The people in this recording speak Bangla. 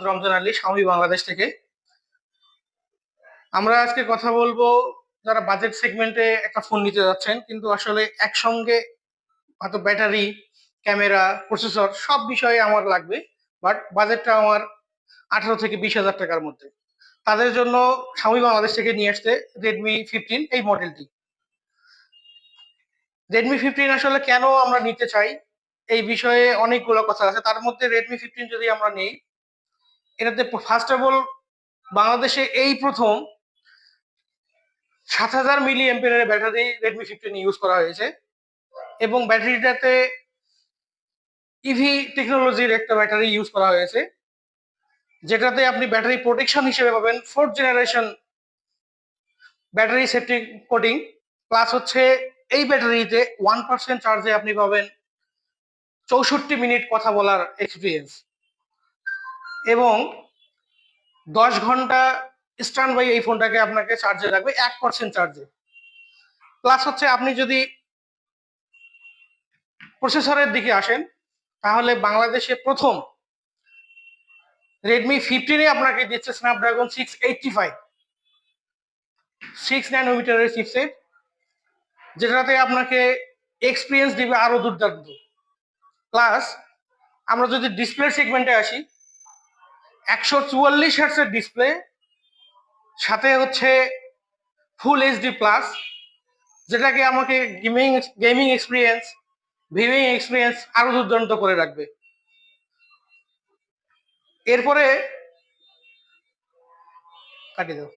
রমজান আলী, শাওমি বাংলাদেশ থেকে। আমরা আজকে কথা বলবো যারা বাজেট সেগমেন্টে একটা ফোন নিতে যাচ্ছেন, কিন্তু আসলে একসঙ্গে হয়তো ব্যাটারি, ক্যামেরা, প্রসেসর সব বিষয়ে আমার লাগবে, বাট বাজেটটা আমার 18 থেকে 20 হাজার টাকার মধ্যে। তাদের জন্য শাওমি বাংলাদেশ থেকে নিয়ে আসছে Redmi 15 এই মডেলটি। Redmi 15 আসলে কেন আমরা নিতে চাই এই বিষয়ে অনেকগুলো কথা আছে। তার মধ্যে Redmi 15 যদি আমরা নিই, এটাতে ফার্স্ট অফ অল বাংলাদেশে এই প্রথম 7000 মিলি অ্যাম্পিয়ারের ব্যাটারি Redmi 15 ইউজ করা হয়েছে, এবং ব্যাটারিটাতে ইভি টেকনোলজির একটা ব্যাটারি ইউজ করা হয়েছে, যেটাতে আপনি ব্যাটারি প্রোটেকশন হিসেবে পাবেন 4th generation battery safety coating. Plus হচ্ছে এই ব্যাটারিতে 1% চার্জে আপনি পাবেন 64 মিনিট কথা বলার এক্সপিরিয়েন্স, এবং 10 ঘন্টা স্ট্যান্ড বাই এই ফোনটাকে আপনাকে চার্জে রাখবে 1% চার্জে। প্লাস হচ্ছে আপনি যদি প্রসেসরের দিকে আসেন, তাহলে বাংলাদেশে প্রথম Redmi 15 আপনাকে দিচ্ছে স্ন্যাপড্রাগন 685 6 ন্যানোমিটারের চিপসেট, যেটাতে আপনাকে এক্সপিরিয়েন্স দিবে আরো দুর্দান্ত। প্লাস আমরা যদি ডিসপ্লে সেগমেন্টে আসি, 144 হার্টসের ডিসপ্লে, সাথে হচ্ছে ফুল এইচডি প্লাস, যেটাকে আমাকে গেমিং এক্সপিরিয়েন্স, ভিউইং এক্সপিরিয়েন্স আরো দুর্দান্ত করে রাখবে। এরপরে কাটিয়ে দাও।